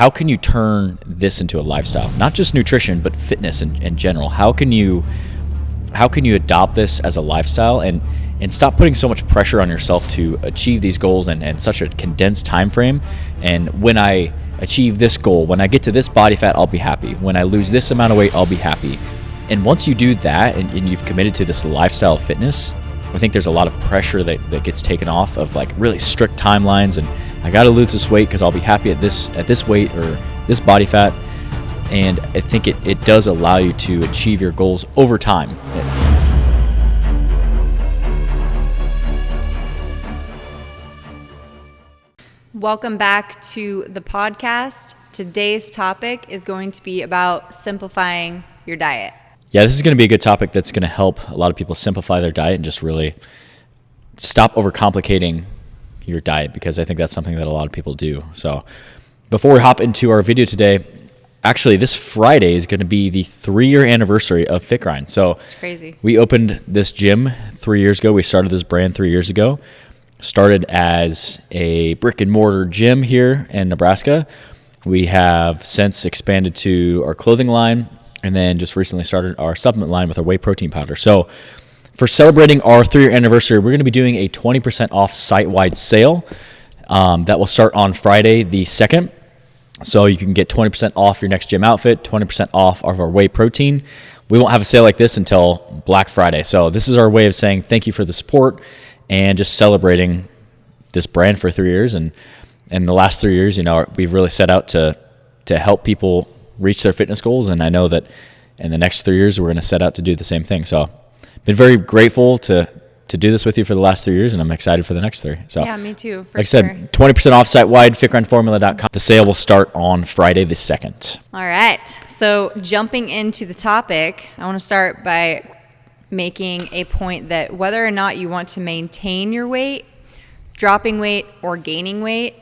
how can you turn this into a lifestyle? Not just nutrition, but fitness in general. How can you adopt this as a lifestyle and stop putting so much pressure on yourself to achieve these goals in such a condensed time frame? And when I achieve this goal, when I get to this body fat, I'll be happy. When I lose this amount of weight, I'll be happy. And once you do that and you've committed to this lifestyle of fitness, I think there's a lot of pressure that gets taken off of like really strict timelines and I got to lose this weight because I'll be happy at this weight or this body fat. And I think it does allow you to achieve your goals over time. Welcome back to the podcast. Today's topic is going to be about simplifying your diet. Yeah, this is going to be a good topic that's going to help a lot of people simplify their diet and just really stop overcomplicating your diet, because I think that's something that a lot of people do. So before we hop into our video today, actually this Friday is going to be the 3-year anniversary of FITGRIND. So it's crazy. We opened this gym 3 years ago. We started this brand 3 years ago. Started as a brick and mortar gym here in Nebraska. We have since expanded to our clothing line, and then just recently started our supplement line with our whey protein powder. So for celebrating our 3-year anniversary, we're going to be doing a 20% off site-wide sale that will start on Friday the 2nd. So you can get 20% off your next gym outfit, 20% off of our whey protein. We won't have a sale like this until Black Friday. So this is our way of saying thank you for the support and just celebrating this brand for 3 years. And in the last 3 years, we've really set out to help people reach their fitness goals. And I know that in the next 3 years, we're going to set out to do the same thing. So been very grateful to do this with you for the last 3 years, and I'm excited for the next 3. So yeah, me too. Like I said, 20% off site-wide, fitgrindformula.com. The sale will start on Friday the 2nd. All right. So jumping into the topic, I want to start by making a point that whether or not you want to maintain your weight, dropping weight, or gaining weight,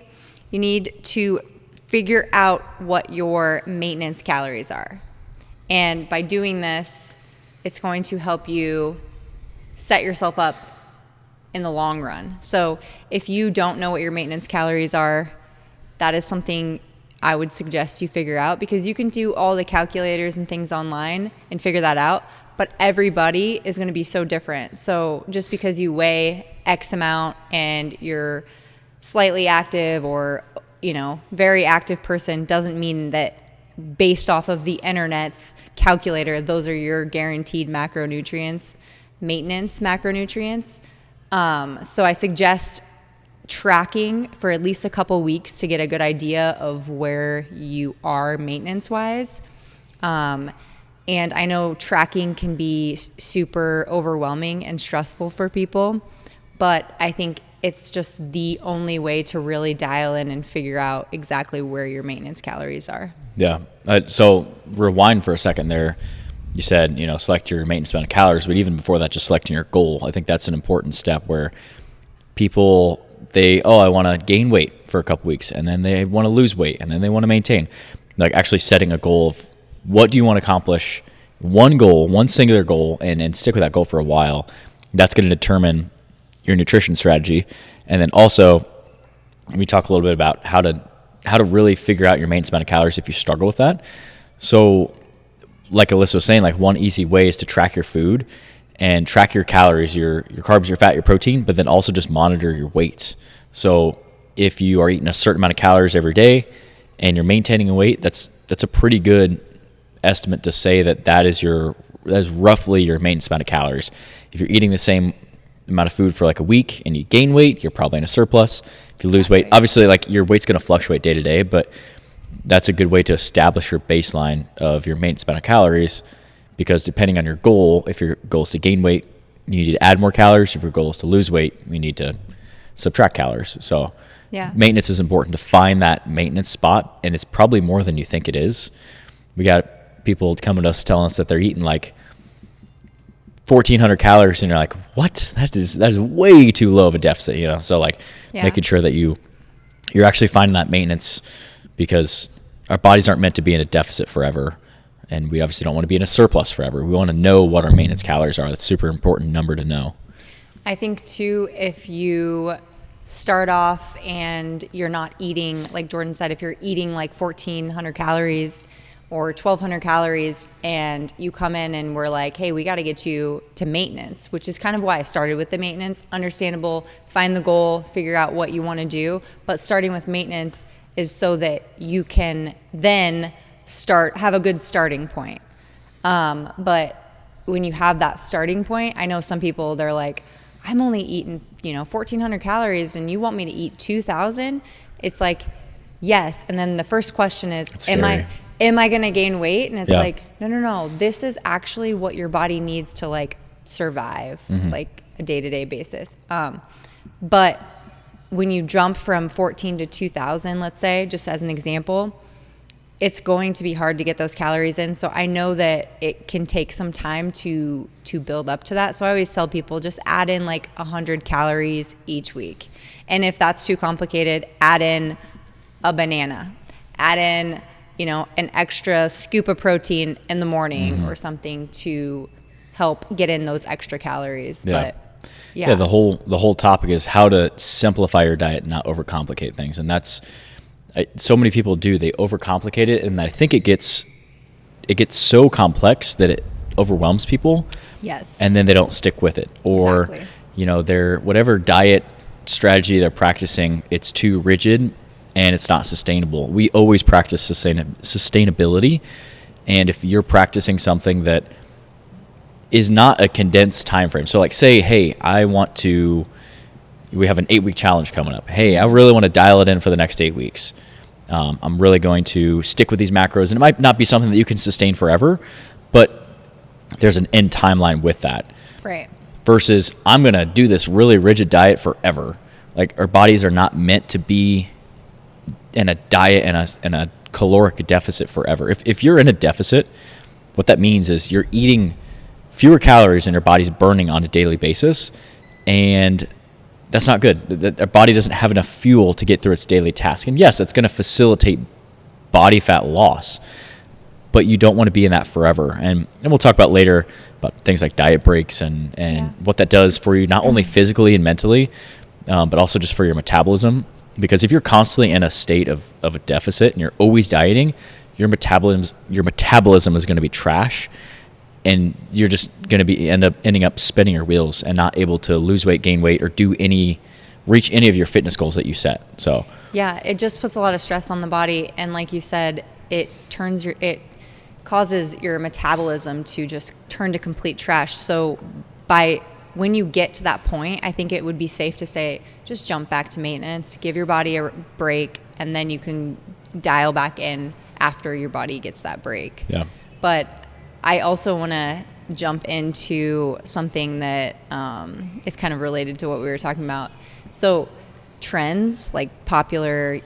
you need to figure out what your maintenance calories are. And by doing this, it's going to help you set yourself up in the long run. So if you don't know what your maintenance calories are, that is something I would suggest you figure out, because you can do all the calculators and things online and figure that out, but everybody is going to be so different. So just because you weigh X amount and you're slightly active or very active person doesn't mean that based off of the internet's calculator, those are your guaranteed macronutrients, maintenance macronutrients. So I suggest tracking for at least a couple weeks to get a good idea of where you are maintenance-wise. And I know tracking can be super overwhelming and stressful for people, but I think it's just the only way to really dial in and figure out exactly where your maintenance calories are. Yeah. So rewind for a second there. You said, select your maintenance amount of calories, but even before that, just selecting your goal. I think that's an important step where people, I want to gain weight for a couple weeks, and then they want to lose weight, and then they want to maintain. Like actually setting a goal of what do you want to accomplish, one goal, one singular goal, and stick with that goal for a while. That's going to determine your nutrition strategy. And then also, we talk a little bit about how to really figure out your maintenance amount of calories if you struggle with that. So like Alyssa was saying, like one easy way is to track your food and track your calories, your carbs, your fat, your protein, but then also just monitor your weight. So if you are eating a certain amount of calories every day and you're maintaining a weight, that's a pretty good estimate to say that is roughly your maintenance amount of calories. If you're eating the same amount of food for like a week and you gain weight, you're probably in a surplus. If you lose weight, obviously like your weight's going to fluctuate day to day, but that's a good way to establish your baseline of your maintenance amount of calories, because depending on your goal, if your goal is to gain weight, you need to add more calories. If your goal is to lose weight, you need to subtract calories. So maintenance is important to find that maintenance spot, and it's probably more than you think it is. We got people coming to us telling us that they're eating like 1,400 calories, and you're like, what? That is way too low of a deficit, So like making sure that you're actually finding that maintenance, because our bodies aren't meant to be in a deficit forever, and we obviously don't want to be in a surplus forever. We want to know what our maintenance calories are. That's a super important number to know. I think too, if you start off and you're not eating, like Jordan said, if you're eating like 1,400 calories or 1,200 calories and you come in and we're like, hey, we got to get you to maintenance, which is kind of why I started with the maintenance. Understandable, find the goal, figure out what you want to do. But starting with maintenance is so that you can then have a good starting point. But when you have that starting point, I know some people, they're like, I'm only eating, 1,400 calories and you want me to eat 2,000? It's like, yes. And then the first question is, am I going to gain weight? And it's like, no. This is actually what your body needs to like survive, like a day-to-day basis. But when you jump from 14 to 2,000, let's say, just as an example, it's going to be hard to get those calories in. So I know that it can take some time to build up to that. So I always tell people just add in like 100 calories each week. And if that's too complicated, add in a banana, add in, an extra scoop of protein in the morning or something to help get in those extra calories. Yeah. But the whole topic is how to simplify your diet and not overcomplicate things. And that's, so many people they overcomplicate it, and I think it gets so complex that it overwhelms people. Yes. And then they don't stick with it, or exactly. Their whatever diet strategy they're practicing, it's too rigid and it's not sustainable. We always practice sustainability, and if you're practicing something that is not a condensed time frame, so like say, hey, we have an 8-week challenge coming up. Hey, I really want to dial it in for the next 8 weeks. I'm really going to stick with these macros. And it might not be something that you can sustain forever, but there's an end timeline with that. Right. Versus I'm going to do this really rigid diet forever. Like our bodies are not meant to be in a diet and a caloric deficit forever. If you're in a deficit, what that means is you're eating fewer calories and your body's burning on a daily basis. And that's not good. Our body doesn't have enough fuel to get through its daily task. And yes, it's going to facilitate body fat loss, but you don't want to be in that forever. And we'll talk about later about things like diet breaks and what that does for you, not only physically and mentally, but also just for your metabolism. Because if you're constantly in a state of a deficit and you're always dieting, your metabolism is going to be trash. And you're just going to be ending up spinning your wheels and not able to lose weight, gain weight, or reach any of your fitness goals that you set. So yeah, it just puts a lot of stress on the body, and like you said, it causes your metabolism to just turn to complete trash. So when you get to that point, I think it would be safe to say just jump back to maintenance, give your body a break, and then you can dial back in after your body gets that break. Yeah. But I also want to jump into something that is kind of related to what we were talking about. So trends, like popular,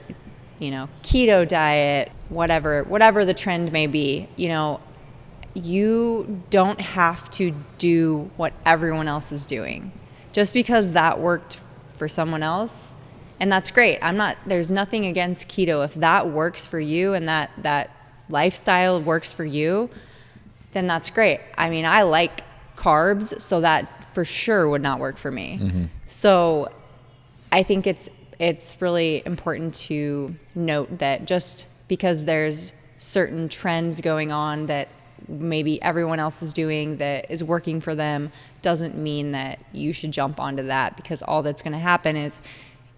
keto diet, whatever the trend may be, you don't have to do what everyone else is doing. Just because that worked for someone else, and that's great. There's nothing against keto. If that works for you and that lifestyle works for you, then that's great. I mean, I like carbs, so that for sure would not work for me. Mm-hmm. So I think it's really important to note that just because there's certain trends going on that maybe everyone else is doing that is working for them doesn't mean that you should jump onto that, because all that's going to happen is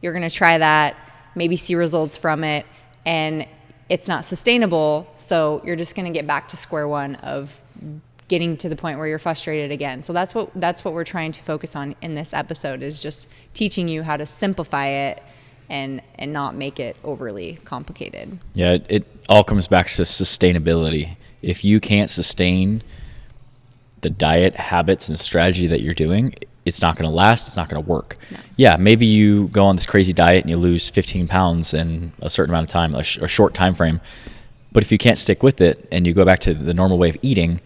you're going to try that, maybe see results from it, and it's not sustainable. So you're just going to get back to square one of getting to the point where you're frustrated again. So that's what we're trying to focus on in this episode, is just teaching you how to simplify it and not make it overly complicated. Yeah, it all comes back to sustainability. If you can't sustain the diet habits and strategy that you're doing, it's not going to last. It's not going to work. No. Yeah, maybe you go on this crazy diet and you lose 15 pounds in a certain amount of time, a short time frame. But if you can't stick with it and you go back to the normal way of eating,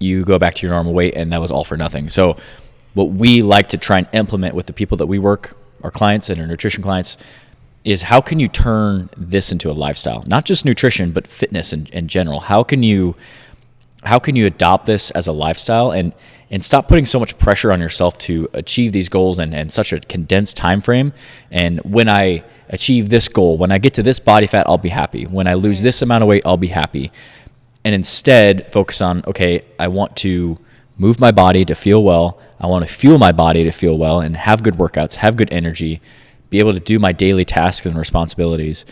you go back to your normal weight, and that was all for nothing. So what we like to try and implement with the people that we work, our clients and our nutrition clients, is how can you turn this into a lifestyle? Not just nutrition, but fitness in general. How can you how can you adopt this as a lifestyle and stop putting so much pressure on yourself to achieve these goals in such a condensed time frame. And when I achieve this goal, when I get to this body fat, I'll be happy. When I lose this amount of weight, I'll be happy. And instead focus on, okay, I want to move my body to feel well. I want to fuel my body to feel well and have good workouts, have good energy, be able to do my daily tasks and responsibilities.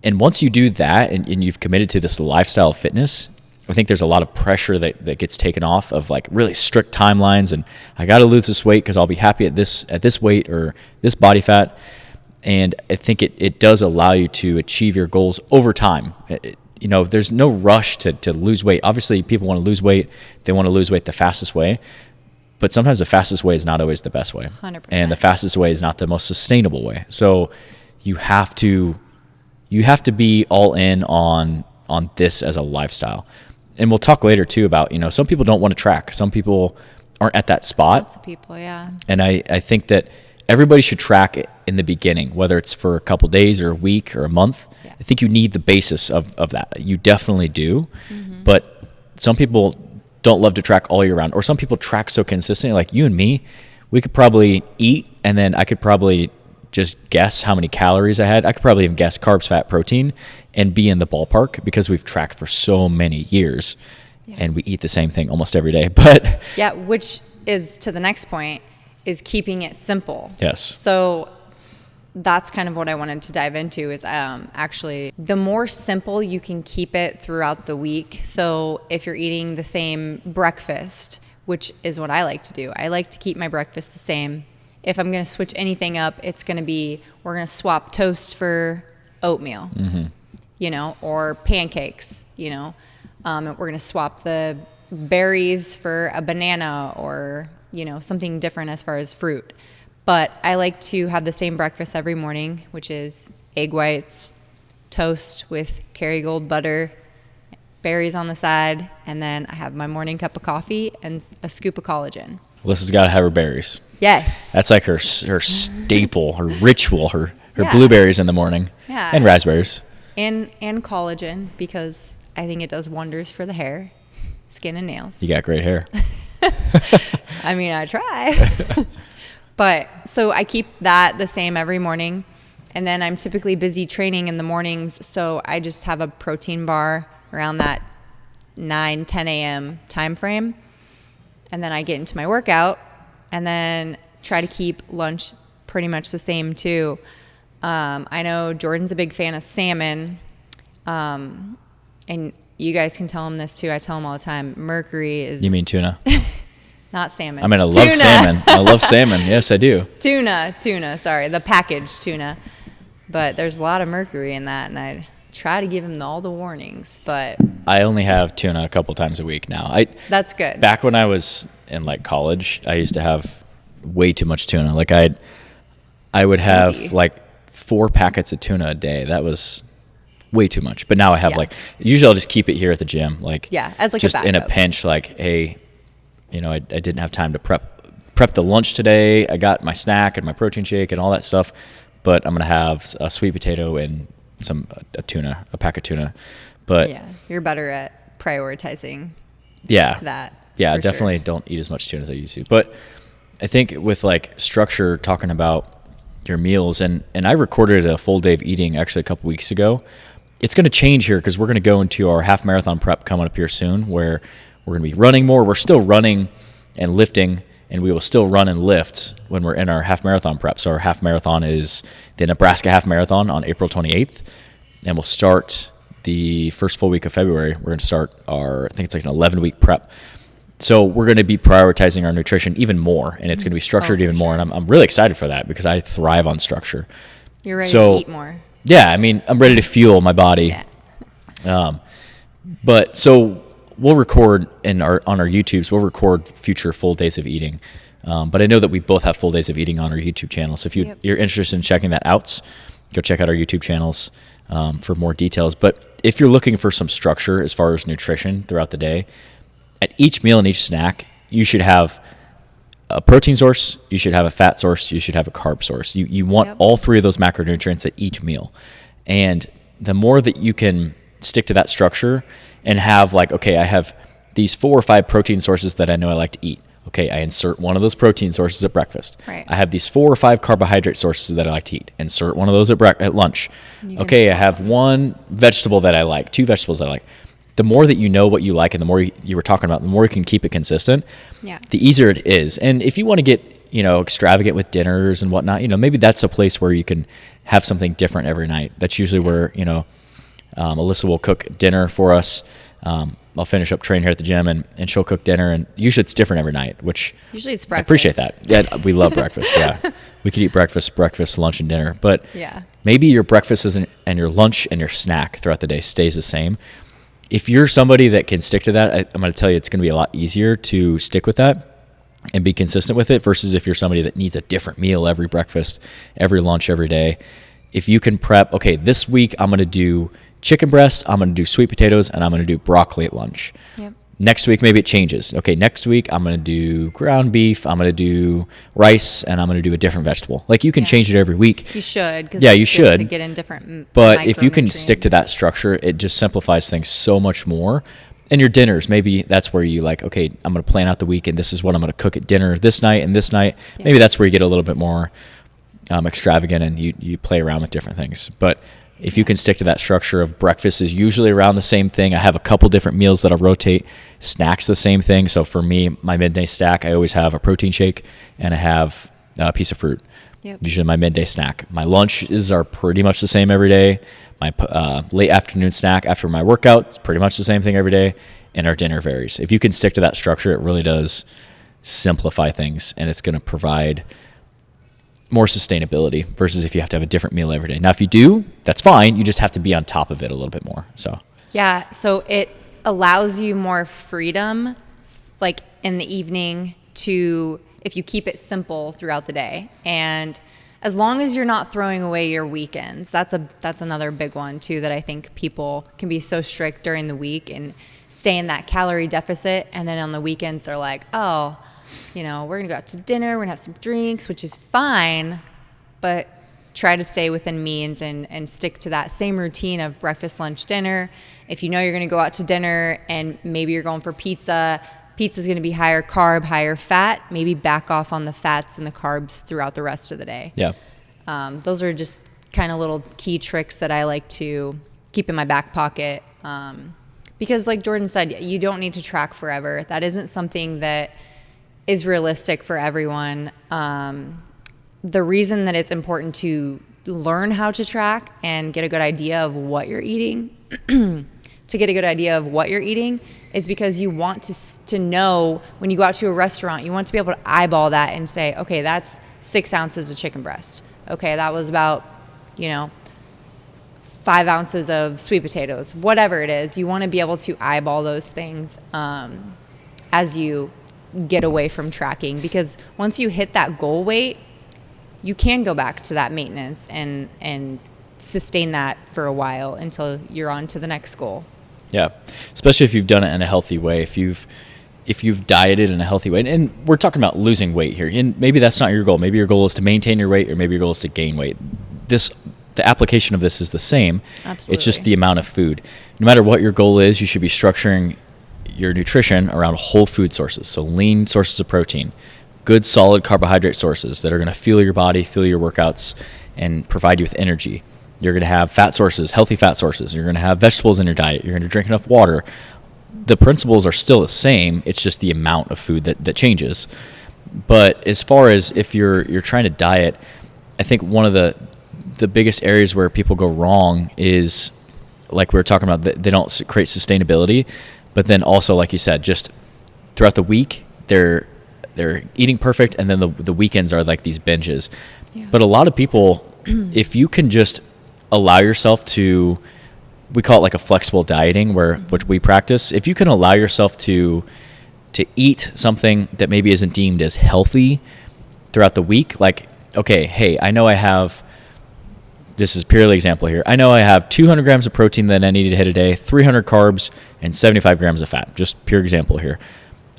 And once you do that and you've committed to this lifestyle of fitness, I think there's a lot of pressure that gets taken off of like really strict timelines, and I got to lose this weight because I'll be happy at this weight or this body fat. And I think it does allow you to achieve your goals over time. There's no rush to lose weight. Obviously, people want to lose weight. They want to lose weight the fastest way. But sometimes the fastest way is not always the best way. 100%. And the fastest way is not the most sustainable way. So you have to be all in on this as a lifestyle. And we'll talk later too about, some people don't want to track. Some people aren't at that spot. Lots of people, yeah. And I think that everybody should track it in the beginning, whether it's for a couple days or a week or a month. Yeah. I think you need the basis of that. You definitely do. Mm-hmm. But some people don't love to track all year round. Or some people track so consistently, like you and me, we could probably eat and then I could probably just guess how many calories I had. I could probably even guess carbs, fat, protein and be in the ballpark because we've tracked for so many years and we eat the same thing almost every day. But yeah, which is to the next point is keeping it simple. Yes. So that's kind of what I wanted to dive into is actually the more simple you can keep it throughout the week. So if you're eating the same breakfast, which is what I like to do, I like to keep my breakfast the same. If I'm going to switch anything up, it's going to be, we're going to swap toast for oatmeal, or pancakes, we're going to swap the berries for a banana or, something different as far as fruit. But I like to have the same breakfast every morning, which is egg whites, toast with Kerrygold butter, berries on the side, and then I have my morning cup of coffee and a scoop of collagen. Alyssa's got to have her berries. Yes. That's like her staple, her ritual, her blueberries in the morning. Yeah. And raspberries. And collagen, because I think it does wonders for the hair, skin, and nails. You got great hair. I mean, I try. But so I keep that the same every morning. And then I'm typically busy training in the mornings. So I just have a protein bar around that 9, 10 a.m. time frame. And then I get into my workout and then try to keep lunch pretty much the same too. I know Jordan's a big fan of salmon. And you guys can tell him this too. I tell him all the time. Mercury is... You mean tuna? Not salmon. I mean, I love salmon. I love salmon. Yes, I do. Tuna. Sorry, the packaged tuna. But there's a lot of mercury in that, and I try to give him all the warnings. But I only have tuna a couple times a week now. That's good. Back when I was in college, I used to have way too much tuna. I would have 4 packets of tuna a day. That was way too much. But now I have usually I'll just keep it here at the gym. As just a in a pinch. Hey. I didn't have time to prep the lunch today. I got my snack and my protein shake and all that stuff, but I'm going to have a sweet potato and a pack of tuna. But yeah, you're better at prioritizing that. Yeah, definitely don't eat as much tuna as I used to. But I think with structure, talking about your meals, and I recorded a full day of eating actually a couple weeks ago. It's going to change here because we're going to go into our half marathon prep coming up here soon where we're going to be running more. We're still running and lifting, and we will still run and lift when we're in our half marathon prep. So our half marathon is the Nebraska Half Marathon on April 28th, and we'll start the first full week of February. We're going to start I think it's an 11-week prep. So we're going to be prioritizing our nutrition even more, and it's going to be structured even more. And I'm really excited for that because I thrive on structure. You're ready to eat more. Yeah, I mean, I'm ready to fuel my body. Yeah. But so we'll record on our YouTubes. We'll record future full days of eating. But I know that we both have full days of eating on our YouTube channel. So if you're interested in checking that out, go check out our YouTube channels for more details. But if you're looking for some structure as far as nutrition throughout the day, at each meal and each snack, you should have a protein source, you should have a fat source, you should have a carb source. You want all 3 of those macronutrients at each meal. And the more that you can stick to that structure and have like, okay, I have these 4 or 5 protein sources that I know I like to eat. Okay, I insert one of those protein sources at breakfast. Right. I have these 4 or 5 carbohydrate sources that I like to eat. Insert one of those at lunch. Okay, I have 1 vegetable that I like, 2 vegetables that I like. The more that you know what you like and the more you were talking about, the more you can keep it consistent, the easier it is. And if you want to get, extravagant with dinners and whatnot, maybe that's a place where you can have something different every night. That's usually where, Alyssa will cook dinner for us. I'll finish up training here at the gym and she'll cook dinner, and usually it's different every night, which usually it's breakfast. I appreciate that. Yeah, we love breakfast. Yeah. We could eat breakfast, lunch, and dinner, but maybe your breakfast and your lunch and your snack throughout the day stays the same. If you're somebody that can stick to that, I'm going to tell you it's going to be a lot easier to stick with that and be consistent with it versus if you're somebody that needs a different meal every breakfast, every lunch, every day. If you can prep, okay, this week I'm going to do chicken breast, I'm going to do sweet potatoes, and I'm going to do broccoli at lunch. Yep. Next week, maybe it changes. Okay, next week I'm going to do ground beef, I'm going to do rice, and I'm going to do a different vegetable. Like you can change it every week. You should. Yeah, you should. To get in different But if you can stick to that structure, it just simplifies things so much more. And your dinners, maybe that's where you like, okay, I'm going to plan out the week, and this is what I'm going to cook at dinner this night and this night. Yeah. Maybe that's where you get a little bit more extravagant and you play around with different things. But if you can stick to that structure of breakfast is usually around the same thing. I have a couple different meals that I'll rotate. Snacks the same thing. So for me, my midday snack, I always have a protein shake and I have a piece of fruit. Yep. Usually my midday snack. My lunches are pretty much the same every day. My late afternoon snack after my workout is pretty much the same thing every day. And our dinner varies. If you can stick to that structure, it really does simplify things, and it's going to provide more sustainability versus if you have to have a different meal every day. Now, if you do, that's fine. You just have to be on top of it a little bit more. So it allows you more freedom, like in the evening, to if you keep it simple throughout the day. And as long as you're not throwing away your weekends, that's another big one too, that I think people can be so strict during the week and stay in that calorie deficit, and then on the weekends they're like, oh, we're going to go out to dinner, we're going to have some drinks, which is fine, but try to stay within means and stick to that same routine of breakfast, lunch, dinner. If you know you're going to go out to dinner and maybe you're going for pizza's going to be higher carb, higher fat, maybe back off on the fats and the carbs throughout the rest of the day. Yeah. Those are just kind of little key tricks that I like to keep in my back pocket. Because like Jordan said, you don't need to track forever. That isn't something that is realistic for everyone. The reason that it's important to learn how to track and get a good idea of what you're eating, is because you want to know when you go out to a restaurant, you want to be able to eyeball that and say, okay, that's 6 ounces of chicken breast. Okay, that was about, 5 ounces of sweet potatoes, whatever it is. You want to be able to eyeball those things as you get away from tracking, because once you hit that goal weight, you can go back to that maintenance and sustain that for a while until you're on to the next goal. Yeah, especially if you've done it in a healthy way. If you've dieted in a healthy way, and we're talking about losing weight here, and maybe that's not your goal. Maybe your goal is to maintain your weight, or maybe your goal is to gain weight. The application of this is the same. Absolutely. It's just the amount of food. No matter what your goal is, you should be structuring your nutrition around whole food sources. So lean sources of protein, good solid carbohydrate sources that are going to fuel your body, fuel your workouts, and provide you with energy. You're going to have fat sources, healthy fat sources. You're going to have vegetables in your diet. You're going to drink enough water. The principles are still the same. It's just the amount of food that changes. But as far as if you're trying to diet, I think one of the biggest areas where people go wrong is, like we were talking about, they don't create sustainability. But then also, like you said, just throughout the week, they're eating perfect, and then the weekends are like these binges. Yeah. But a lot of people, if you can just allow yourself to, we call it like a flexible dieting, which we practice. If you can allow yourself to eat something that maybe isn't deemed as healthy throughout the week, like, okay, hey, I know I have, this is purely example here, I know I have 200 grams of protein that I need to hit a day, 300 carbs, and 75 grams of fat. Just pure example here.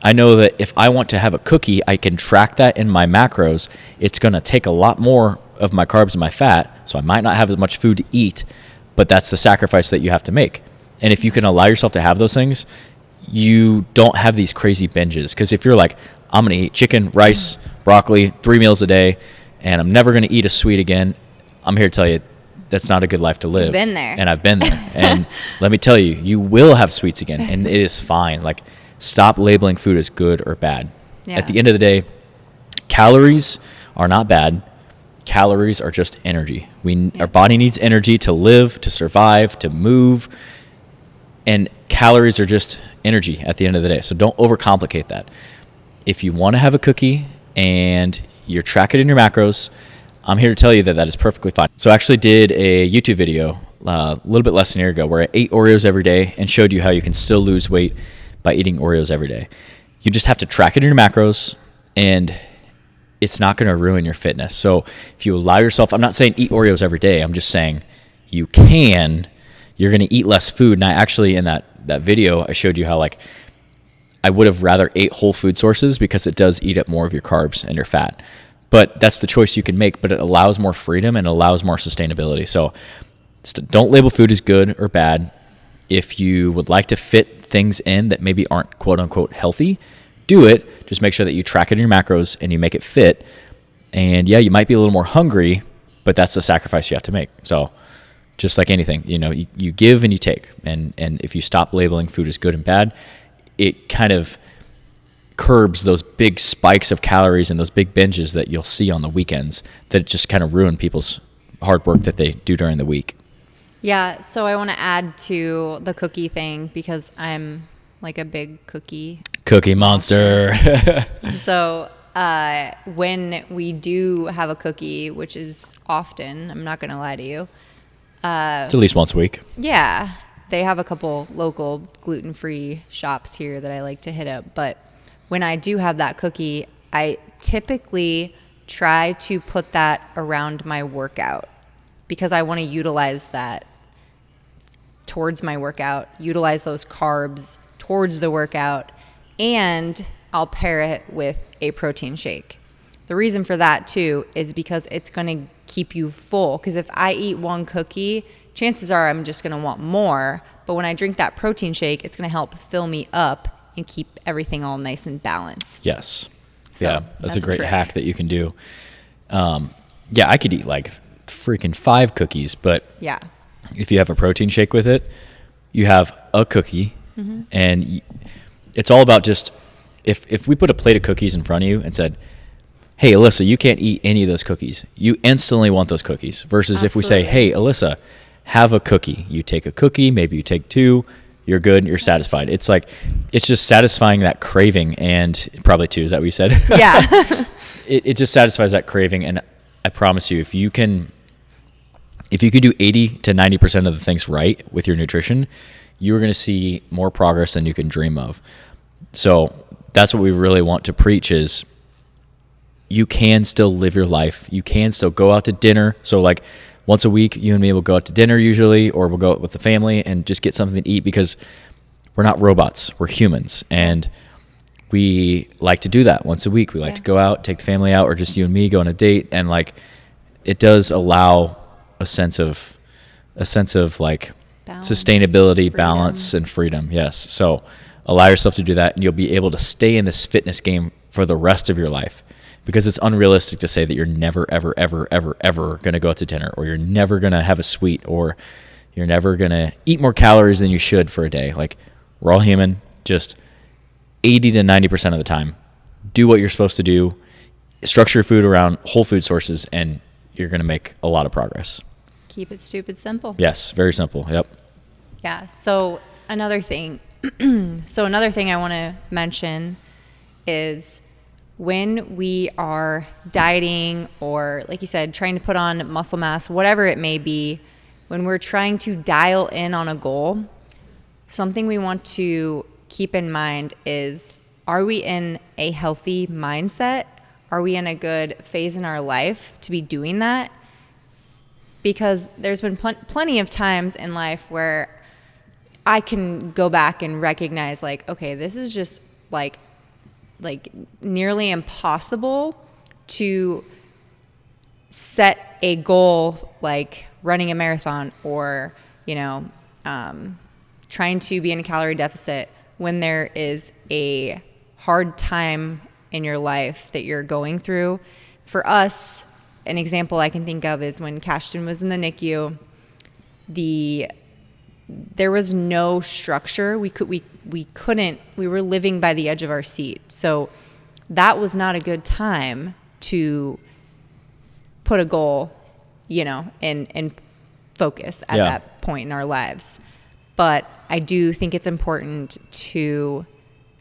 I know that if I want to have a cookie, I can track that in my macros. It's going to take a lot more of my carbs and my fat, so I might not have as much food to eat, but that's the sacrifice that you have to make. And if you can allow yourself to have those things, you don't have these crazy binges. Because if you're like, I'm going to eat chicken, rice, broccoli, 3 meals a day, and I'm never going to eat a sweet again, I'm here to tell you that's not a good life to live. You've been there. And I've been there. And let me tell you, you will have sweets again, and it is fine. Like, stop labeling food as good or bad. Yeah. At the end of the day, calories are not bad. Calories are just energy. Our body needs energy to live, to survive, to move. And calories are just energy at the end of the day. So don't overcomplicate that. If you want to have a cookie and you're tracking in your macros, I'm here to tell you that that is perfectly fine. So I actually did a YouTube video a little bit less than a year ago where I ate Oreos every day and showed you how you can still lose weight by eating Oreos every day. You just have to track it in your macros, and it's not going to ruin your fitness. So if you allow yourself, I'm not saying eat Oreos every day. I'm just saying you're going to eat less food. And I actually, in that video, I showed you how, like, I would have rather ate whole food sources because it does eat up more of your carbs and your fat. But that's the choice you can make, but it allows more freedom and allows more sustainability. So don't label food as good or bad. If you would like to fit things in that maybe aren't quote unquote healthy, do it. Just make sure that you track it in your macros and you make it fit. And yeah, you might be a little more hungry, but that's the sacrifice you have to make. So just like anything, you give and you take. And if you stop labeling food as good and bad, it kind of curbs those big spikes of calories and those big binges that you'll see on the weekends that just kind of ruin people's hard work that they do during the week. Yeah, so I want to add to the cookie thing because I'm like a big cookie monster. So when we do have a cookie, which is often, I'm not going to lie to you. It's at least once a week. Yeah, they have a couple local gluten-free shops here that I like to hit up. But when I do have that cookie, I typically try to put that around my workout because I want to utilize that towards my workout, utilize those carbs towards the workout, and I'll pair it with a protein shake. The reason for that too is because it's going to keep you full. Because if I eat one cookie, chances are I'm just going to want more. But when I drink that protein shake, it's going to help fill me up and keep everything all nice and balanced. Yes. So yeah, that's a great trick. hack that you can do. Yeah, I could eat like freaking 5 cookies, but yeah, if you have a protein shake with it, you have a cookie, and it's all about just if we put a plate of cookies in front of you and said, hey, Alyssa, you can't eat any of those cookies, you instantly want those cookies. Versus Absolutely. If we say, hey, Alyssa, have a cookie. You take a cookie, maybe you take 2, you're good, you're satisfied. It's like, it's just satisfying that craving, and probably 2, is that what you said? Yeah. It just satisfies that craving, and I promise you, if you can do 80 to 90% of the things right with your nutrition, you're going to see more progress than you can dream of. So that's what we really want to preach is you can still live your life. You can still go out to dinner. So like once a week, you and me will go out to dinner usually, or we'll go out with the family and just get something to eat because we're not robots. We're humans. And we like to do that once a week. We like to go out, take the family out, or just you and me go on a date. And like, it does allow a sense of like Balance, sustainability, freedom. Balance, and freedom. Yes. So allow yourself to do that, and you'll be able to stay in this fitness game for the rest of your life, because it's unrealistic to say that you're never, ever, ever, ever, ever going to go out to dinner, or you're never going to have a sweet, or you're never going to eat more calories than you should for a day. Like, we're all human. Just 80 to 90% of the time, do what you're supposed to do, structure your food around whole food sources, and you're going to make a lot of progress. Keep it stupid simple. Yes, very simple. Yep. Yeah. So another thing I want to mention is when we are dieting, or like you said, trying to put on muscle mass, whatever it may be, when we're trying to dial in on a goal, something we want to keep in mind is, are we in a healthy mindset? Are we in a good phase in our life to be doing that? Because there's been plenty of times in life where I can go back and recognize, like, okay, this is just like nearly impossible to set a goal like running a marathon, or trying to be in a calorie deficit when there is a hard time in your life that you're going through. For us, an example I can think of is when Cashton was in the NICU, there was no structure. We were living by the edge of our seat. So that was not a good time to put a goal, and focus at that point in our lives. But I do think it's important to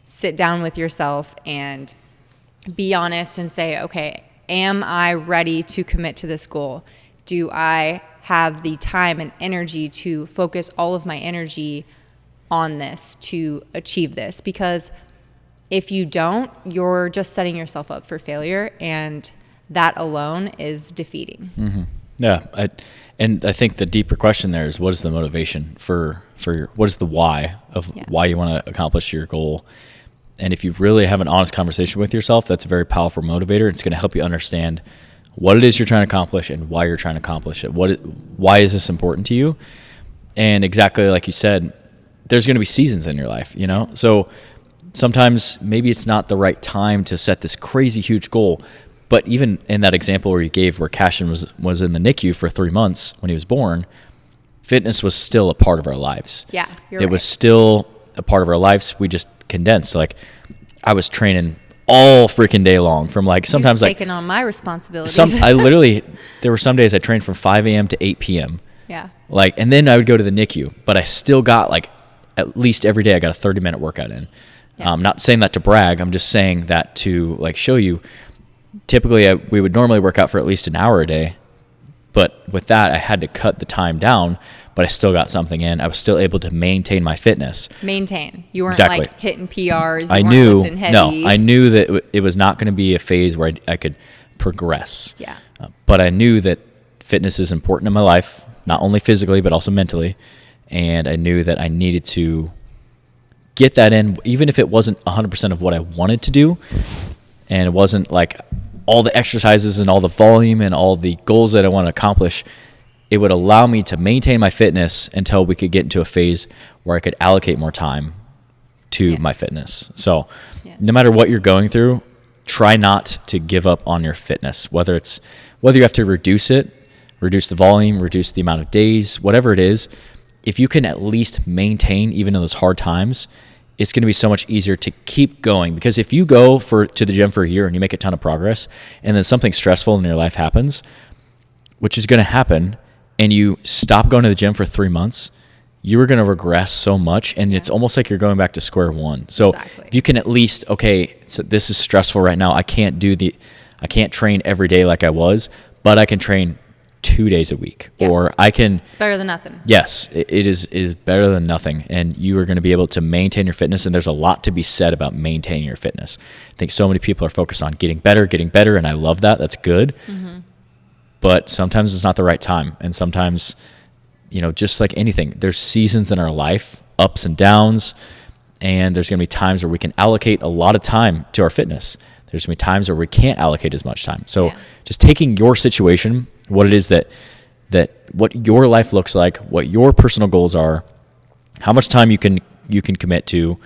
sit down with yourself and be honest and say, okay, am I ready to commit to this goal? Do I have the time and energy to focus all of my energy on this to achieve this? Because if you don't, you're just setting yourself up for failure, and that alone is defeating. Mm-hmm. Yeah. I think the deeper question there is, what is the motivation for what is the why of why you want to accomplish your goal? And if you really have an honest conversation with yourself, that's a very powerful motivator. It's going to help you understand what it is you're trying to accomplish and why you're trying to accomplish it. Why is this important to you? And exactly like you said, there's going to be seasons in your life, So sometimes maybe it's not the right time to set this crazy huge goal. But even in that example where you gave, where Cashin was in the NICU for 3 months when he was born, fitness was still a part of our lives. Yeah, it was still a part of our lives. We just condensed. Like, I was training all freaking day long from sometimes taking on my responsibilities. There were some days I trained from 5 a.m. to 8 p.m. Yeah. And then I would go to the NICU, but I still got at least every day I got a 30-minute workout in. Yeah. I'm not saying that to brag. I'm just saying that to show you. Typically, we would normally work out for at least an hour a day, but with that, I had to cut the time down, but I still got something in. I was still able to maintain my fitness. You weren't hitting PRs. I knew, lifting heavy. No, I knew that it was not going to be a phase where I could progress. Yeah. But I knew that fitness is important in my life, not only physically, but also mentally. And I knew that I needed to get that in, even if it wasn't 100% of what I wanted to do. And it wasn't all the exercises and all the volume and all the goals that I want to accomplish. It would allow me to maintain my fitness until we could get into a phase where I could allocate more time to my fitness. So no matter what you're going through, try not to give up on your fitness, whether you have to reduce the volume, reduce the amount of days, whatever it is. If you can at least maintain even in those hard times, it's going to be so much easier to keep going. Because if you go to the gym for a year and you make a ton of progress, and then something stressful in your life happens, which is going to happen, and you stop going to the gym for 3 months, you are going to regress so much, and it's almost like you're going back to square one. So if you can at least, so this is stressful right now. I can't train every day like I was, but I can train 2 days a week, or I can. It's better than nothing. Yes, it is better than nothing, and you are going to be able to maintain your fitness. And there's a lot to be said about maintaining your fitness. I think so many people are focused on getting better, and I love that. That's good. Mm-hmm. But sometimes it's not the right time, and sometimes, just like anything, there's seasons in our life, ups and downs, and there's going to be times where we can allocate a lot of time to our fitness. There's going to be times where we can't allocate as much time. So just taking your situation, what it is that what your life looks like, what your personal goals are, how much time you can commit to,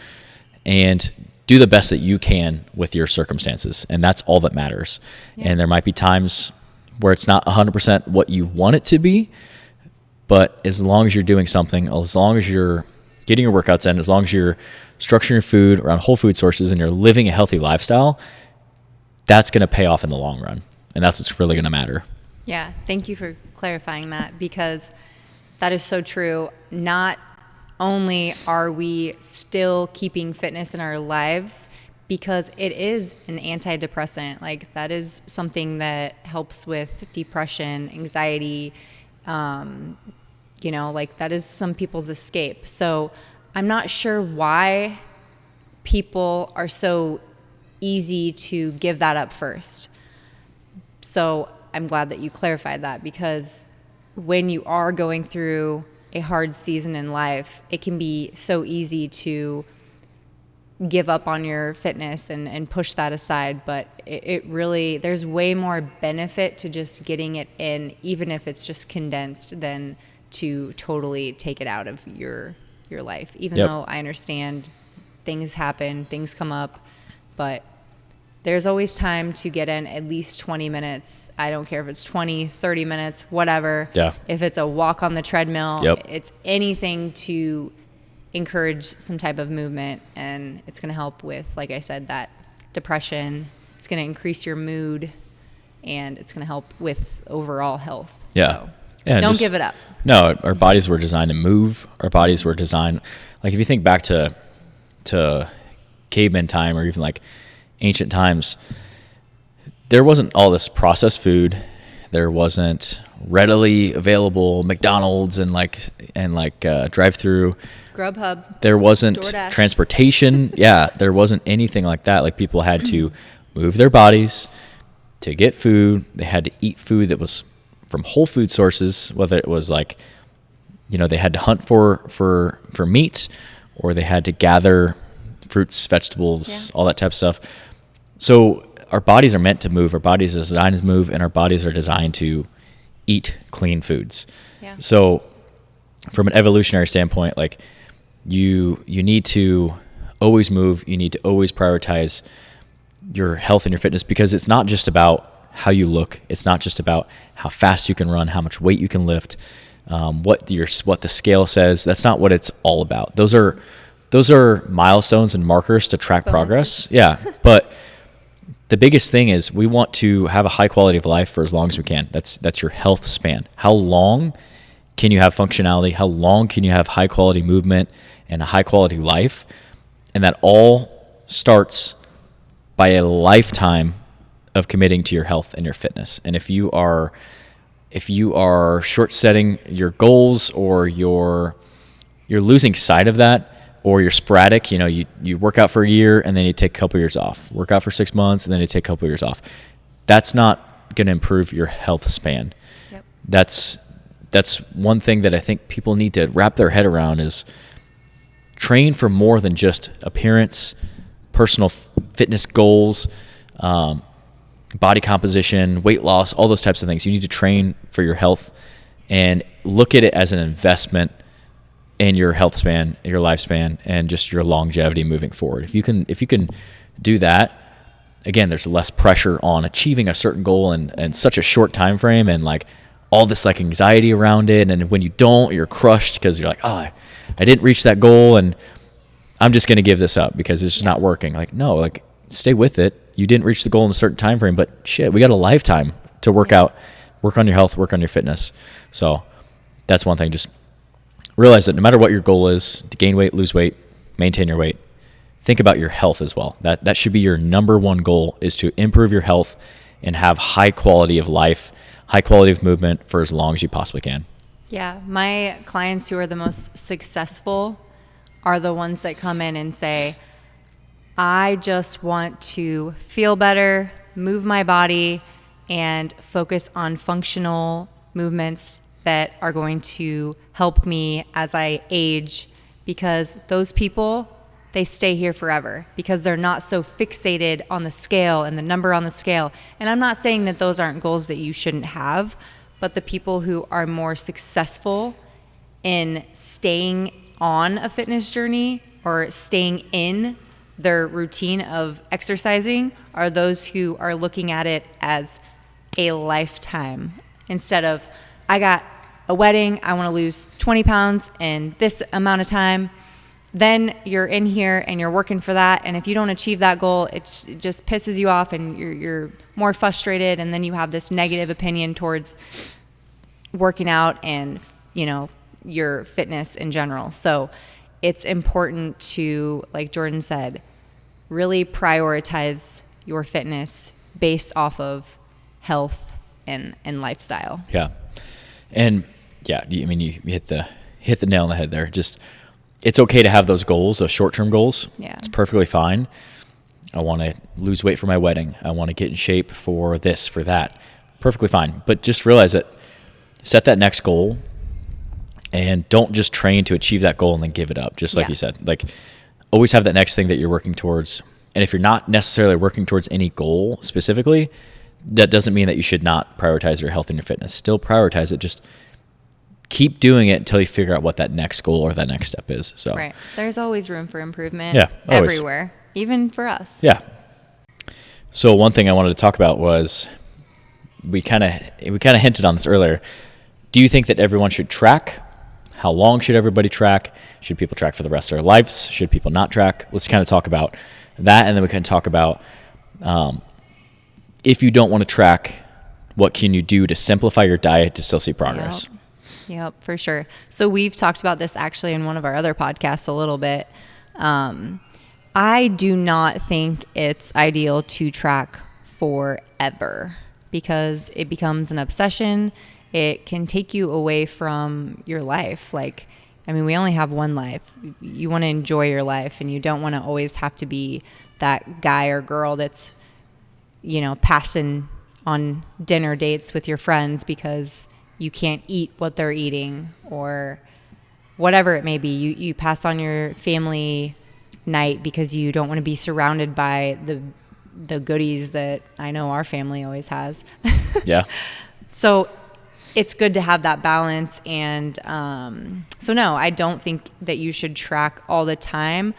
and do the best that you can with your circumstances. And that's all that matters. Yeah. And there might be times where it's not 100% what you want it to be, but as long as you're doing something, as long as you're getting your workouts in, as long as you're structuring your food around whole food sources and you're living a healthy lifestyle, that's going to pay off in the long run. And that's what's really going to matter. Yeah, thank you for clarifying that, because that is so true. Not only are we still keeping fitness in our lives, because it is an antidepressant. That is something that helps with depression, anxiety, that is some people's escape. So I'm not sure why people are so easy to give that up first. So I'm glad that you clarified that, because when you are going through a hard season in life, it can be so easy to give up on your fitness and push that aside. But it really, there's way more benefit to just getting it in, even if it's just condensed, than to totally take it out of your your life. Even Yep. though I understand things happen, things come up, but there's always time to get in at least 20 minutes. I don't care if it's 20, 30 minutes, whatever. Yeah. If it's a walk on the treadmill, Yep. it's anything to encourage some type of movement. And it's going to help with, like I said, that depression. It's going to increase your mood, and it's going to help with overall health. Yeah. So Yeah, don't just- give it up. No, our bodies were designed to move. Our bodies were designed, like if you think back to caveman time or even like ancient times, there wasn't all this processed food. There wasn't readily available McDonald's and drive-through. Grubhub. There wasn't DoorDash. transportation. Yeah, there wasn't anything like that. Like people had to move their bodies to get food. They had to eat food that was from whole food sources, whether it was like, they had to hunt for meat, or they had to gather fruits, vegetables, all that type of stuff. So our bodies are meant to move. Our bodies are designed to move, and our bodies are designed to eat clean foods. Yeah. So from an evolutionary standpoint, like you need to always move. You need to always prioritize your health and your fitness, because it's not just about how you look. It's not just about how fast you can run, how much weight you can lift, what the scale says. That's not what it's all about. Those are milestones and markers to track progress. Yeah. But the biggest thing is we want to have a high quality of life for as long as we can. That's your health span. How long can you have functionality? How long can you have high quality movement and a high quality life? And that all starts by a lifetime of committing to your health and your fitness. And if you are short setting your goals, or you're losing sight of that, or you're sporadic, you work out for a year and then you take a couple years off, work out for 6 months and then you take a couple years off, that's not going to improve your health span. Yep. That's one thing that I think people need to wrap their head around, is train for more than just appearance, personal fitness goals, body composition, weight loss, all those types of things. You need to train for your health and look at it as an investment in your health span, your lifespan, and just your longevity moving forward. If you can do that, again, there's less pressure on achieving a certain goal in such a short time frame, and like all this like anxiety around it. And when you don't, you're crushed because you're like, I didn't reach that goal, and I'm just going to give this up because it's just not working. Like, no, like stay with it. You didn't reach the goal in a certain time frame, but shit, we got a lifetime to work out, work on your health, work on your fitness. So that's one thing. Just realize that no matter what your goal is, to gain weight, lose weight, maintain your weight, think about your health as well. That should be your number one goal, is to improve your health and have high quality of life, high quality of movement for as long as you possibly can. Yeah. My clients who are the most successful are the ones that come in and say, I just want to feel better, move my body, and focus on functional movements that are going to help me as I age, because those people, they stay here forever because they're not so fixated on the scale and the number on the scale. And I'm not saying that those aren't goals that you shouldn't have, but the people who are more successful in staying on a fitness journey or staying in their routine of exercising are those who are looking at it as a lifetime, instead of, I got a wedding, I want to lose 20 pounds in this amount of time. Then you're in here and you're working for that, and if you don't achieve that goal, it just pisses you off, and you're more frustrated, and then you have this negative opinion towards working out and your fitness in general. So it's important to, like Jordan said, really prioritize your fitness based off of health and lifestyle. Yeah. And yeah, you hit the nail on the head there. Just, it's okay to have those goals, those short-term goals. Yeah. It's perfectly fine. I want to lose weight for my wedding. I want to get in shape for this, for that. Perfectly fine. But just realize that, set that next goal, and don't just train to achieve that goal and then give it up. Just like you said, like always have that next thing that you're working towards. And if you're not necessarily working towards any goal specifically, that doesn't mean that you should not prioritize your health and your fitness. Still prioritize it. Just keep doing it until you figure out what that next goal or that next step is. So Right. There's always room for improvement. Yeah, always. Everywhere, even for us. Yeah. So one thing I wanted to talk about was we kind of hinted on this earlier. Do you think that everyone should track? How long should everybody track? Should people track for the rest of their lives? Should people not track? Let's kind of talk about that, and then we can talk about if you don't want to track, what can you do to simplify your diet to still see progress? Yep, for sure. So we've talked about this actually in one of our other podcasts a little bit. I do not think it's ideal to track forever because it becomes an obsession. It can take you away from your life. Like, I mean, we only have one life. You want to enjoy your life, and you don't want to always have to be that guy or girl that's, passing on dinner dates with your friends because you can't eat what they're eating or whatever it may be. You pass on your family night because you don't want to be surrounded by the goodies that I know our family always has. Yeah. So it's good to have that balance. And so no, I don't think that you should track all the time.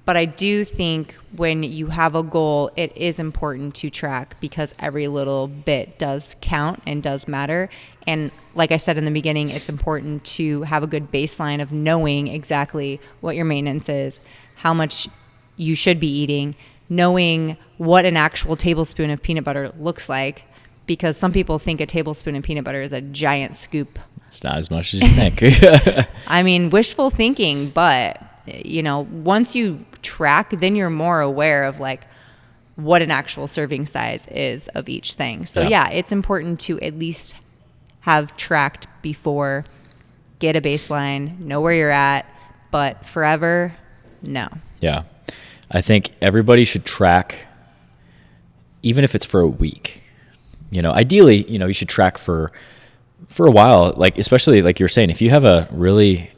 But I do think when you have a goal, it is important to track because every little bit does count and does matter. And like I said in the beginning, it's important to have a good baseline of knowing exactly what your maintenance is, how much you should be eating, knowing what an actual tablespoon of peanut butter looks like, because some people think a tablespoon of peanut butter is a giant scoop. It's not as much as you think. I mean, wishful thinking, but once you track, then you're more aware of like what an actual serving size is of each thing. So yeah, it's important to at least have tracked before, get a baseline, know where you're at, but forever, no. Yeah. I think everybody should track, even if it's for a week. Ideally, you should track for a while, like, especially like you're saying, if you have a really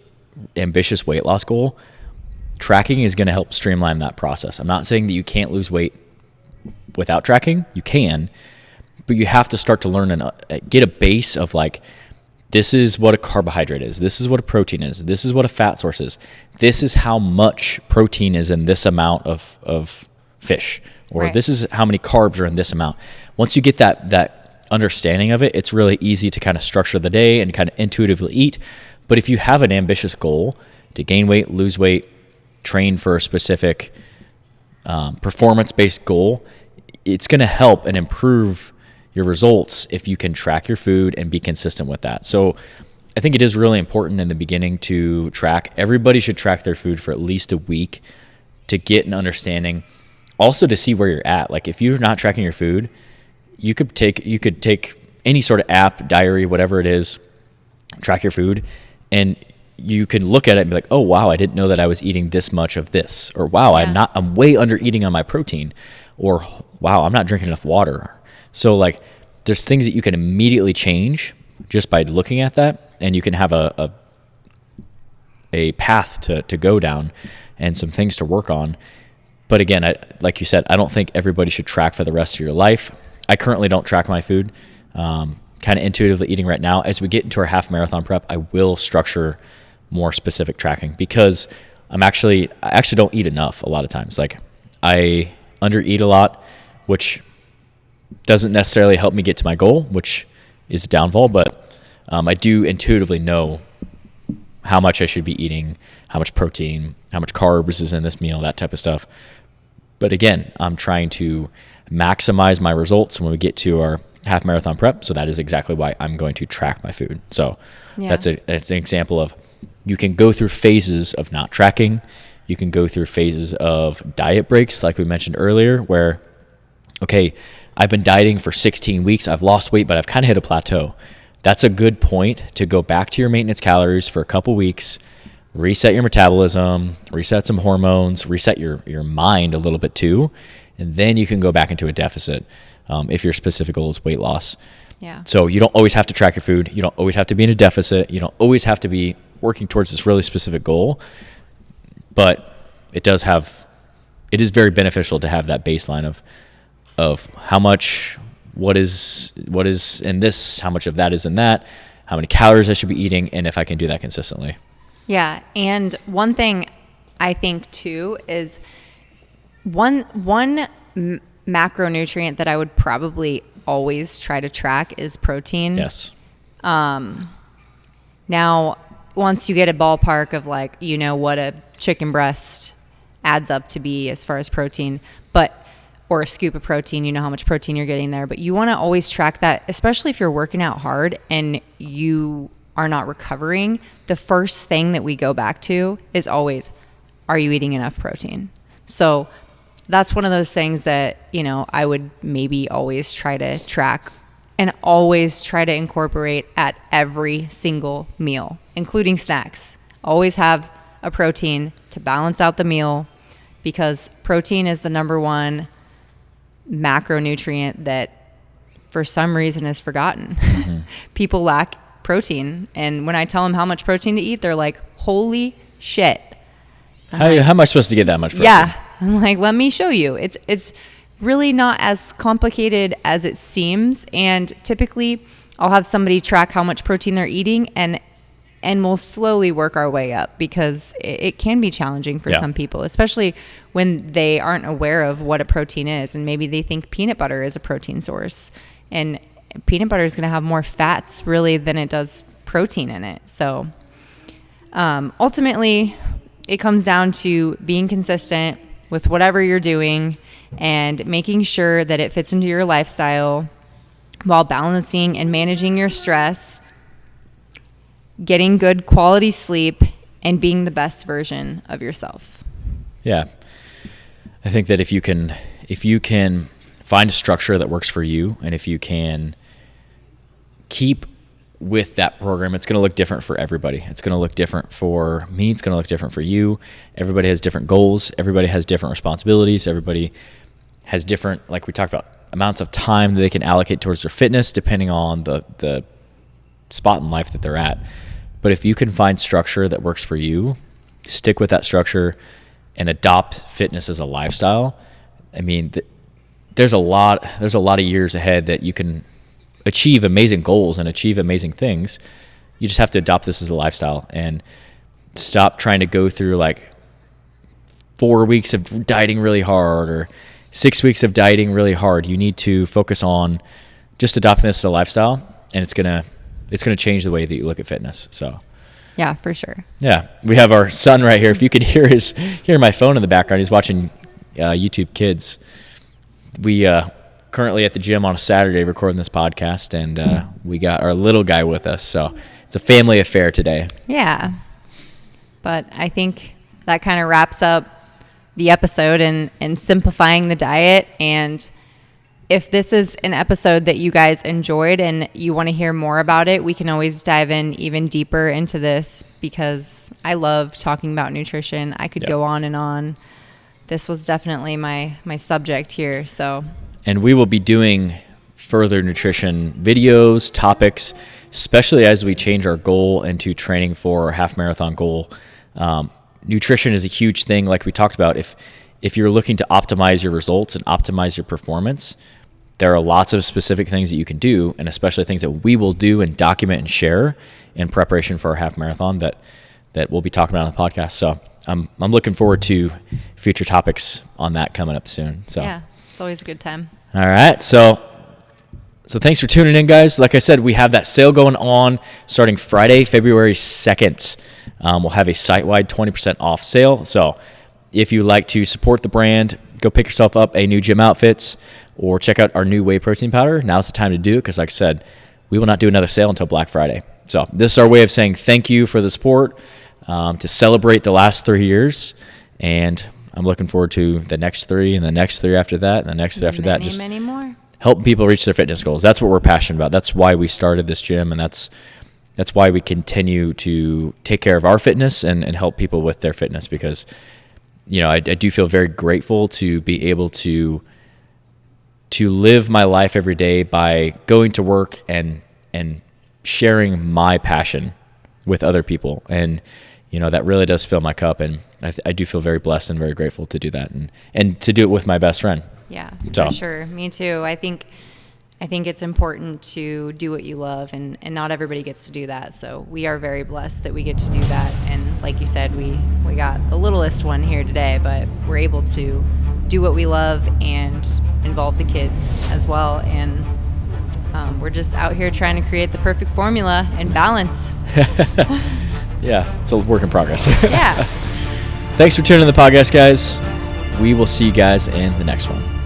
ambitious weight loss goal, tracking is going to help streamline that process. I'm not saying that you can't lose weight without tracking. You can, but you have to start to learn and get a base of like, this is what a carbohydrate is. This is what a protein is. This is what a fat source is. This is how much protein is in this amount of fish, or right. This is how many carbs are in this amount. Once you get that understanding of it, it's really easy to kind of structure the day and kind of intuitively eat. But if you have an ambitious goal to gain weight, lose weight, train for a specific performance-based goal, it's going to help and improve your results if you can track your food and be consistent with that. So I think it is really important in the beginning to track. Everybody should track their food for at least a week to get an understanding, also to see where you're at. Like if you're not tracking your food, you could take any sort of app, diary, whatever it is, track your food, and you can look at it and be like, oh wow, I didn't know that I was eating this much of this, or wow, yeah. I'm way under eating on my protein, or wow, I'm not drinking enough water. So like there's things that you can immediately change just by looking at that, and you can have a path to go down and some things to work on. But again, like you said, I don't think everybody should track for the rest of your life. I currently don't track my food, kind of intuitively eating right now. As we get into our half marathon prep, I will structure more specific tracking because I actually don't eat enough a lot of times. Like I undereat a lot, which doesn't necessarily help me get to my goal, which is a downfall, but I do intuitively know how much I should be eating, how much protein, how much carbs is in this meal, that type of stuff. But again, I'm trying to maximize my results when we get to our half marathon prep. So that is exactly why I'm going to track my food. So that's an example of, you can go through phases of not tracking. You can go through phases of diet breaks, like we mentioned earlier, where, okay, I've been dieting for 16 weeks. I've lost weight, but I've kind of hit a plateau. That's a good point to go back to your maintenance calories for a couple weeks, reset your metabolism, reset some hormones, reset your mind a little bit too, and then you can go back into a deficit if your specific goal is weight loss. Yeah. So you don't always have to track your food. You don't always have to be in a deficit. You don't always have to be working towards this really specific goal, but it is very beneficial to have that baseline of how much, what is in this, how much of that is in that, how many calories I should be eating, and if I can do that consistently. Yeah. And one thing I think too is one macronutrient that I would probably always try to track is protein. Yes. Now, once you get a ballpark of like, you know, what a chicken breast adds up to be as far as protein, or a scoop of protein, you know how much protein you're getting there, but you want to always track that, especially if you're working out hard and you are not recovering. The first thing that we go back to is always, are you eating enough protein? So that's one of those things that, you know, I would maybe always try to track and always try to incorporate at every single meal, including snacks. Always have a protein to balance out the meal, because protein is the number one macronutrient that for some reason is forgotten. Mm-hmm. People lack protein. And when I tell them how much protein to eat, they're like, holy shit. How am I supposed to get that much protein? Yeah. I'm like, let me show you. It's really not as complicated as it seems. And typically I'll have somebody track how much protein they're eating, and we'll slowly work our way up, because it can be challenging for some people, especially when they aren't aware of what a protein is. And maybe they think peanut butter is a protein source, and peanut butter is going to have more fats really than it does protein in it. So ultimately it comes down to being consistent with whatever you're doing and making sure that it fits into your lifestyle while balancing and managing your stress, getting good quality sleep, and being the best version of yourself. Yeah. I think that if you can find a structure that works for you, and if you can keep with that program, it's going to look different for everybody. It's going to look different for me. It's going to look different for you. Everybody has different goals. Everybody has different responsibilities. Everybody has different, like we talked about, amounts of time that they can allocate towards their fitness depending on the spot in life that they're at. But if you can find structure that works for you, stick with that structure and adopt fitness as a lifestyle. I mean, there's a lot of years ahead that you can achieve amazing goals and achieve amazing things. You just have to adopt this as a lifestyle and stop trying to go through like 4 weeks of dieting really hard or 6 weeks of dieting really hard. You need to focus on just adopting this as a lifestyle, and it's gonna change the way that you look at fitness. So yeah, for sure. Yeah, we have our son right here. If you could hear my phone in the background, he's watching YouTube Kids. We currently at the gym on a Saturday recording this podcast, and we got our little guy with us. So it's a family affair today. Yeah, but I think that kind of wraps up the episode and simplifying the diet. And if this is an episode that you guys enjoyed and you want to hear more about it, we can always dive in even deeper into this, because I love talking about nutrition. I could go on and on. This was definitely my subject here. So, and we will be doing further nutrition videos, topics, especially as we change our goal into training for our half marathon goal. Nutrition is a huge thing. Like we talked about, if you're looking to optimize your results and optimize your performance, there are lots of specific things that you can do, and especially things that we will do and document and share in preparation for our half marathon that we'll be talking about on the podcast. So I'm looking forward to future topics on that coming up soon. So yeah, it's always a good time. All right. So thanks for tuning in, guys. Like I said, we have that sale going on starting Friday, February 2nd. We'll have a site-wide 20% off sale. So if you like to support the brand, go pick yourself up a new gym outfits or check out our new whey protein powder. Now's the time to do it, because like I said, we will not do another sale until Black Friday. So this is our way of saying thank you for the support, to celebrate the last 3 years. And I'm looking forward to the next 3 and the next 3 after that and the next 3 after that. Just many more. Helping people reach their fitness goals. That's what we're passionate about. That's why we started this gym, and that's why we continue to take care of our fitness and help people with their fitness, because I do feel very grateful to be able to live my life every day by going to work and sharing my passion with other people. And that really does fill my cup, and I do feel very blessed and very grateful to do that and to do it with my best friend. Yeah, So. for sure. Me too. I think I think it's important to do what you love, and not everybody gets to do that. So we are very blessed that we get to do that. And like you said, we got the littlest one here today, but we're able to do what we love and involve the kids as well. And we're just out here trying to create the perfect formula and balance. Yeah, it's a work in progress. Yeah. Thanks for tuning in the podcast, guys. We will see you guys in the next one.